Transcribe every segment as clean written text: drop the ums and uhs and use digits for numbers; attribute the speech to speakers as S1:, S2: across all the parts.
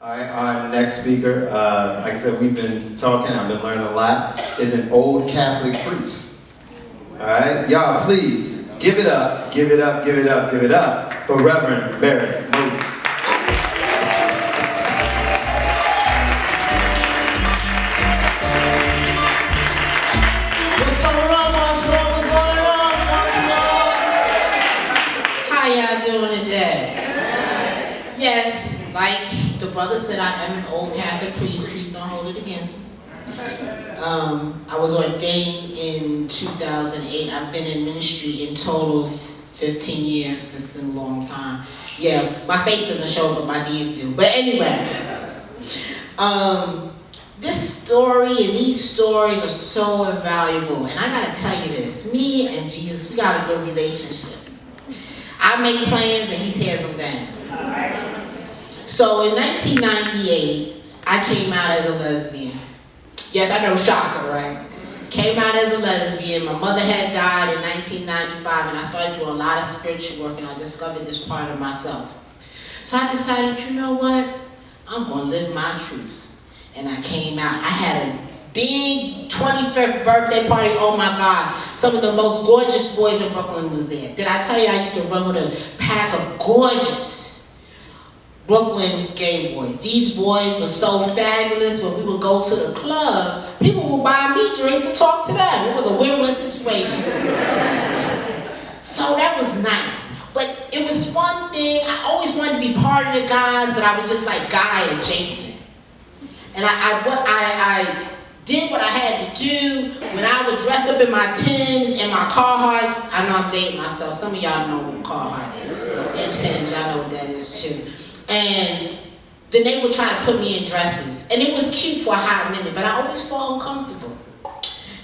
S1: All right, our next speaker, like I said, we've been talking, I've been learning a lot, is an old Catholic priest. All right, y'all please give it up, give it up, give it up, give it up for Reverend Merrick Moses.
S2: What's going on, Baltimore? What's going on, Baltimore? How y'all doing today? Yes, like the brother said, I am an old Catholic priest. Please don't hold it against me. I was ordained in 2008. I've been in ministry in total 15 years. This is a long time. Yeah, my face doesn't show, but my deeds do. But anyway, this story and these stories are so invaluable. And I gotta tell you this, me and Jesus, we got a good relationship. I make plans and he tears them down. So in 1998, I came out as a lesbian. Yes, I know, shocker, right? Came out as a lesbian. My mother had died in 1995, and I started doing a lot of spiritual work, and I discovered this part of myself. So I decided, you know what? I'm gonna live my truth. And I came out. I had a big 25th birthday party. Oh my God. Some of the most gorgeous boys in Brooklyn was there. Did I tell you I used to run with a pack of gorgeous Brooklyn gay boys? These boys were so fabulous. When we would go to the club, people would buy me drinks to talk to them. It was a win-win situation. So that was nice. But it was one thing. I always wanted to be part of the guys, but I was just like guy adjacent. And I did what I had to do. When I would dress up in my Timbs and my Carhartts, I know I'm dating myself. Some of y'all know what Carhartt is. And Timbs, y'all know what that is too. And then they would try to put me in dresses. And it was cute for a hot minute, but I always felt uncomfortable.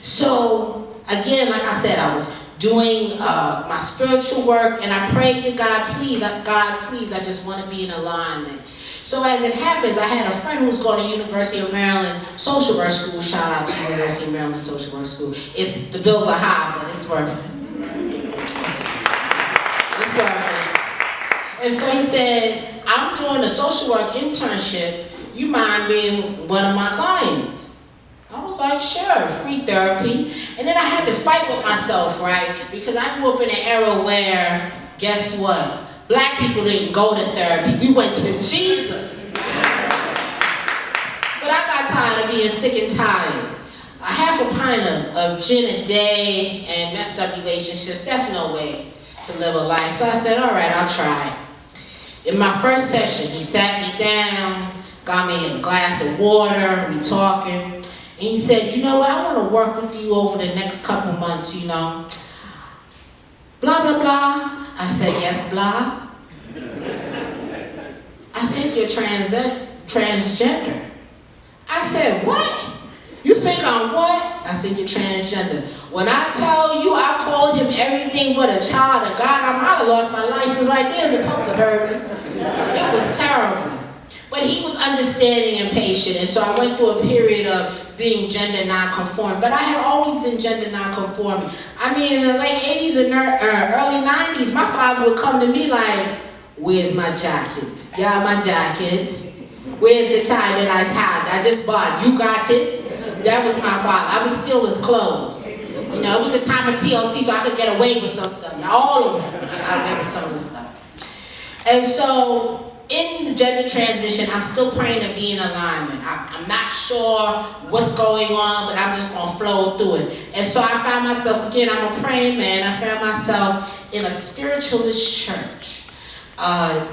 S2: So, again, like I said, I was doing my spiritual work, and I prayed to God, please, I just want to be in alignment. So as it happens, I had a friend who was going to University of Maryland Social Work School. Shout out to University of Maryland Social Work School. The bills are high, but it's worth it. It's worth it. And so he said, I'm doing a social work internship. You mind being one of my clients? I was like, sure, free therapy. And then I had to fight with myself, right? Because I grew up in an era where, guess what? Black people didn't go to therapy. We went to Jesus. But I got tired of being sick and tired. A half a pint of gin a day and messed up relationships, that's no way to live a life. So I said, all right, I'll try it. In my first session, he sat me down, got me a glass of water, we talking, and he said, you know what, I want to work with you over the next couple months, you know. Blah, blah, blah. I said, yes, blah. I think you're transgender. I said, what? You think I'm what? I think you're transgender. When I tell you I called him everything but a child of God, I might have lost my license right there in the pump, baby. It was terrible. But he was understanding and patient, and so I went through a period of being gender non-conforming. But I had always been gender non-conforming. I mean, in the late 80s and early 90s, my father would come to me like, where's my jacket? Yeah, my jacket. Where's the tie that I had? I just bought. You got it? That was my father. I would steal his clothes. You know, it was a time of TLC, so I could get away with some stuff. Now, all of them, I got away with some of the stuff. And so, in the gender transition, I'm still praying to be in alignment. I'm not sure what's going on, but I'm just going to flow through it. And so I found myself, again, I'm a praying man, I found myself in a spiritualist church.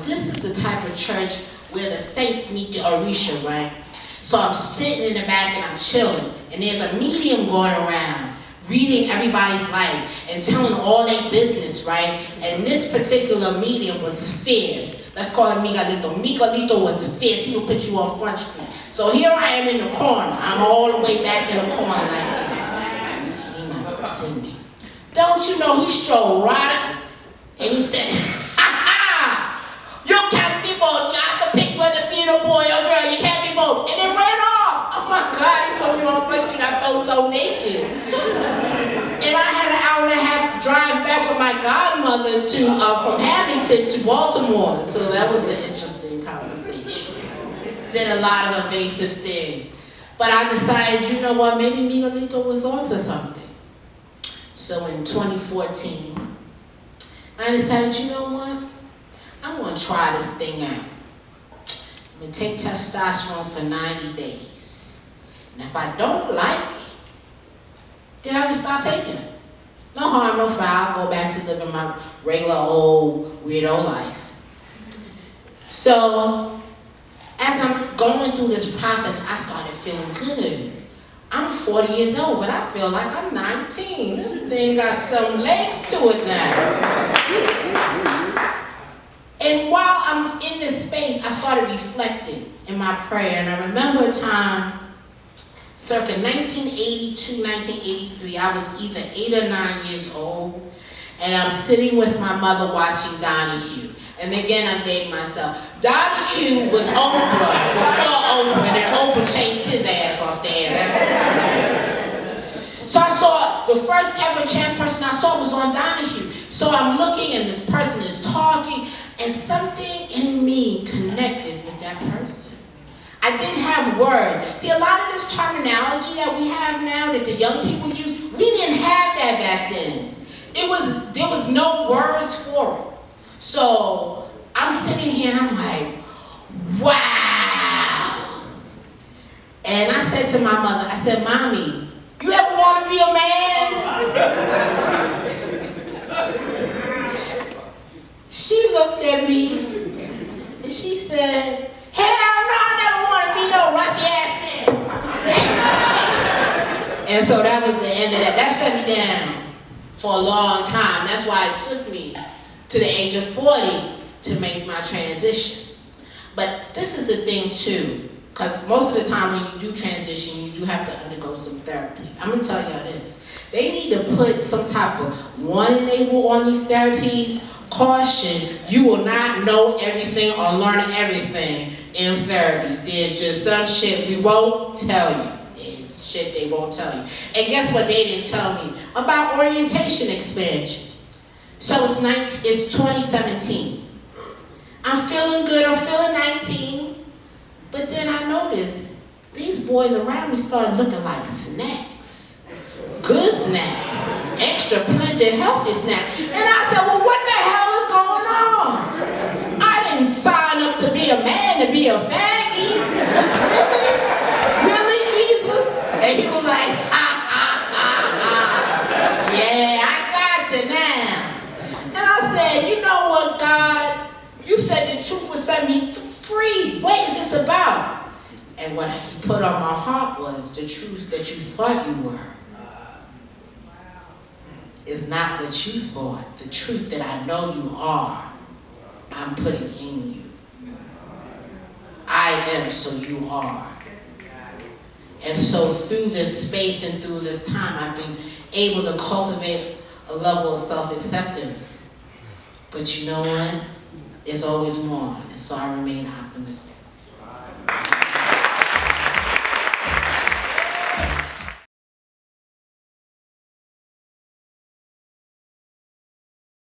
S2: This is the type of church where the saints meet the Orisha, right? So I'm sitting in the back and I'm chilling, and there's a medium going around, reading everybody's life and telling all their business, right? And this particular medium was fierce. Let's call him Miguelito. Miguelito was fierce. He would put you on Front Street. So here I am in the corner. I'm all the way back in the corner like, he not gonna see me. Don't you know he strolled right? And he said, ha! You can't be both. You have to pick whether being a boy or girl. You can't be both. And it ran off. Oh my God, he put me on Front Street. I felt so naked. And I had an hour and a half drive back with my godmother from Hamilton to Baltimore. So that was an interesting conversation. did a lot of evasive things. But I decided, you know what, maybe Miguelito was onto something. So in 2014, I decided, you know what, I'm gonna try this thing out. I'm gonna take testosterone for 90 days. And if I don't like it, then I just stop taking it. No harm, no foul, go back to living my regular old weirdo life. So, as I'm going through this process, I started feeling good. I'm 40 years old, but I feel like I'm 19. This thing got some legs to it now. And while I'm in this space, I started reflecting in my prayer. And I remember a time, circa 1982, 1983, I was either 8 or 9 years old, and I'm sitting with my mother watching Donahue. And again, I'm dating myself. Donahue was Oprah before Oprah, and then Oprah chased his ass off the air. So I saw, the first ever trans person I saw was on Donahue. So I'm looking, and this person is talking, and something in me connected with that person. I didn't have words. See, a lot of this terminology that we have now that the young people use, we didn't have that back then. There was no words for it. So I'm sitting here and I'm like, wow. And I said to my mother, I said, Mommy, you ever want to be a man? She looked at me and she said, hell no, I never want to be no rusty ass man. And so that was the end of that. That shut me down for a long time. That's why it took me to the age of 40 to make my transition. But this is the thing too, because most of the time when you do transition, you do have to undergo some therapy. I'm gonna tell y'all this. They need to put some type of warning label on these therapies. Caution, you will not know everything or learn everything in therapies. There's just some shit we won't tell you. There's shit they won't tell you. And guess what they didn't tell me? About orientation expansion. So it's 2017. I'm feeling good, I'm feeling 19. But then I noticed these boys around me started looking like snacks. Good snacks. Extra plenty healthy snacks. And I said, well, what the hell is going on? I didn't sign up to be a man to be a faggy. Really? Really, Jesus? And he was like, ha, ha, ha, ha. Yeah, I got you now. And I said, you know what, God? You said the truth would set me free. What is this about? And what he put on my heart was the truth that you thought you were is not what you thought. The truth that I know you are, I'm putting in you. I am, so you are. And so through this space and through this time, I've been able to cultivate a level of self-acceptance. But you know what? There's always more, and so I remain optimistic.